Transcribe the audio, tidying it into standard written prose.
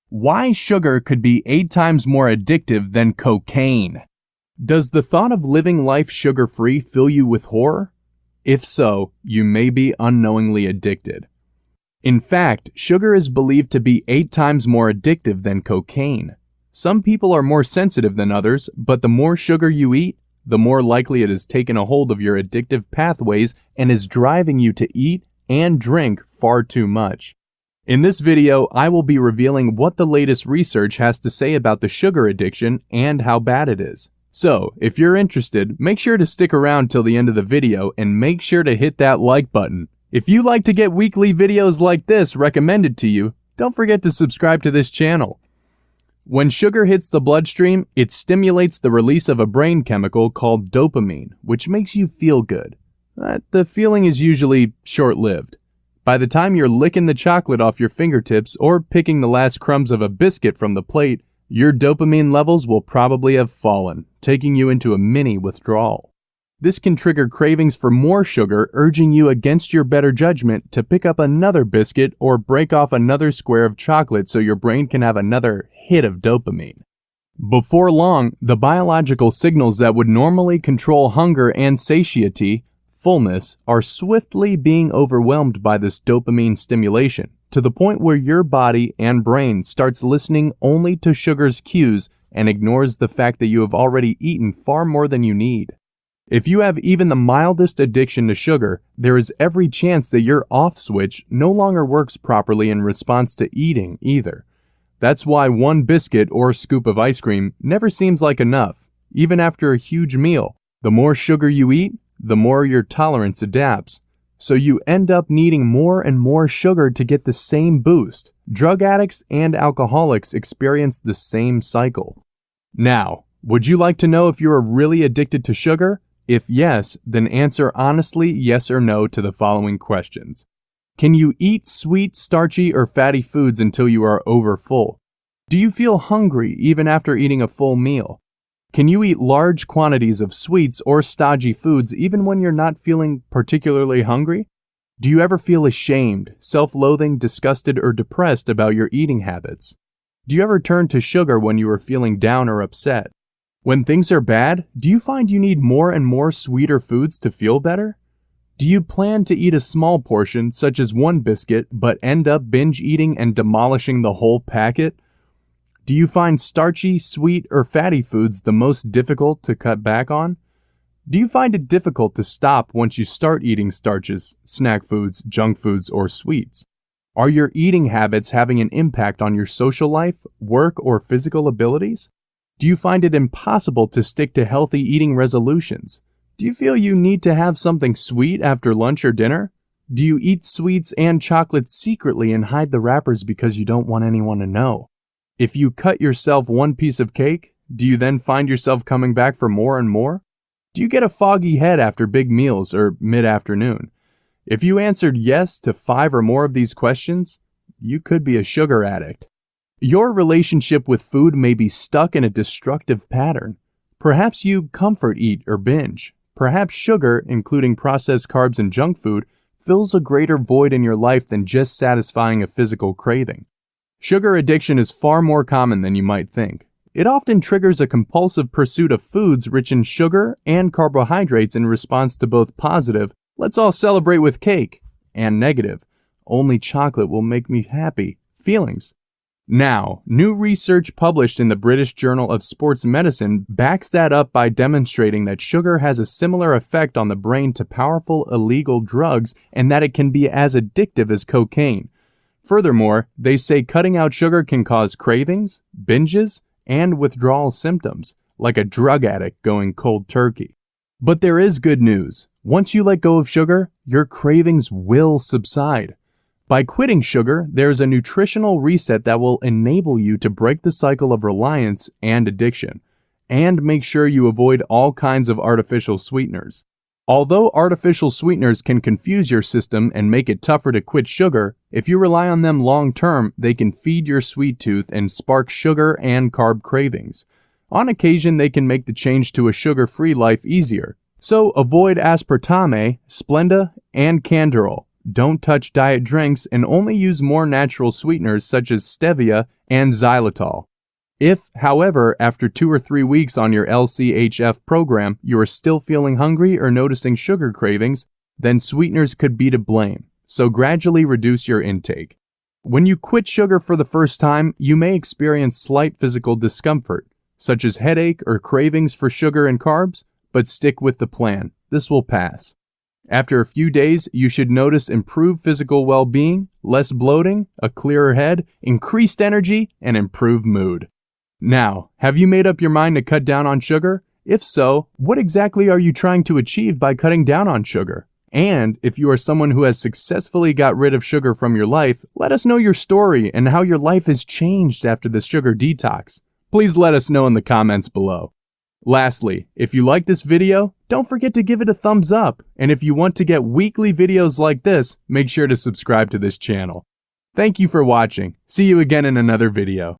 Why sugar could be 8 times more addictive than cocaine. Does the thought of living life sugar-free fill you with horror? If so, you may be unknowingly addicted. In fact, sugar is believed to be 8 times more addictive than cocaine. Some people are more sensitive than others, but the more sugar you eat, the more likely it has taken a hold of your addictive pathways and is driving you to eat and drink far too much. In this video, I will be revealing what the latest research has to say about the sugar addiction and how bad it is. So, if you're interested, make sure to stick around till the end of the video and make sure to hit that like button. If you like to get weekly videos like this recommended to you, don't forget to subscribe to this channel. When sugar hits the bloodstream, it stimulates the release of a brain chemical called dopamine, which makes you feel good. The feeling is usually short-lived. By the time you're licking the chocolate off your fingertips or picking the last crumbs of a biscuit from the plate, your dopamine levels will probably have fallen, taking you into a mini withdrawal. This can trigger cravings for more sugar, urging you against your better judgment to pick up another biscuit or break off another square of chocolate so your brain can have another hit of dopamine. Before long, the biological signals that would normally control hunger and satiety, fullness, are swiftly being overwhelmed by this dopamine stimulation, to the point where your body and brain starts listening only to sugar's cues and ignores the fact that you have already eaten far more than you need. If you have even the mildest addiction to sugar, there is every chance that your off switch no longer works properly in response to eating either. That's why one biscuit or scoop of ice cream never seems like enough, even after a huge meal. The more sugar you eat, the more your tolerance adapts. So you end up needing more and more sugar to get the same boost. Drug addicts and alcoholics experience the same cycle. Now, would you like to know if you are really addicted to sugar? If yes, then answer honestly yes or no to the following questions. Can you eat sweet, starchy, or fatty foods until you are overfull? Do you feel hungry even after eating a full meal? Can you eat large quantities of sweets or stodgy foods even when you're not feeling particularly hungry? Do you ever feel ashamed, self-loathing, disgusted, or depressed about your eating habits? Do you ever turn to sugar when you are feeling down or upset? When things are bad, do you find you need more and more sweeter foods to feel better? Do you plan to eat a small portion, such as one biscuit, but end up binge eating and demolishing the whole packet? Do you find starchy, sweet, or fatty foods the most difficult to cut back on? Do you find it difficult to stop once you start eating starches, snack foods, junk foods, or sweets? Are your eating habits having an impact on your social life, work, or physical abilities? Do you find it impossible to stick to healthy eating resolutions? Do you feel you need to have something sweet after lunch or dinner? Do you eat sweets and chocolate secretly and hide the wrappers because you don't want anyone to know? If you cut yourself one piece of cake, do you then find yourself coming back for more and more? Do you get a foggy head after big meals or mid-afternoon? If you answered yes to 5 or more of these questions, you could be a sugar addict. Your relationship with food may be stuck in a destructive pattern. Perhaps you comfort eat or binge. Perhaps sugar, including processed carbs and junk food, fills a greater void in your life than just satisfying a physical craving. Sugar addiction is far more common than you might think. It often triggers a compulsive pursuit of foods rich in sugar and carbohydrates in response to both positive, let's all celebrate with cake, and negative, only chocolate will make me happy, feelings. Now, new research published in the British Journal of Sports Medicine backs that up by demonstrating that sugar has a similar effect on the brain to powerful illegal drugs and that it can be as addictive as cocaine. Furthermore, they say cutting out sugar can cause cravings, binges, and withdrawal symptoms, like a drug addict going cold turkey. But there is good news. Once you let go of sugar, your cravings will subside. By quitting sugar, there's a nutritional reset that will enable you to break the cycle of reliance and addiction, and make sure you avoid all kinds of artificial sweeteners. Although artificial sweeteners can confuse your system and make it tougher to quit sugar, if you rely on them long term, they can feed your sweet tooth and spark sugar and carb cravings. On occasion, they can make the change to a sugar-free life easier. So avoid aspartame, Splenda, and Canderel. don't touch diet drinks, and only use more natural sweeteners such as stevia and xylitol. If, however, after 2 or 3 weeks on your LCHF program, you are still feeling hungry or noticing sugar cravings, then sweeteners could be to blame, so gradually reduce your intake. When you quit sugar for the first time, you may experience slight physical discomfort, such as headache or cravings for sugar and carbs, but stick with the plan. This will pass. After a few days, you should notice improved physical well-being, less bloating, a clearer head, increased energy, and improved mood. Now, have you made up your mind to cut down on sugar? If so, what exactly are you trying to achieve by cutting down on sugar? And if you are someone who has successfully got rid of sugar from your life, let us know your story and how your life has changed after the sugar detox. Please let us know in the comments below. Lastly, if you like this video, don't forget to give it a thumbs up. And if you want to get weekly videos like this, make sure to subscribe to this channel. Thank you for watching. See you again in another video.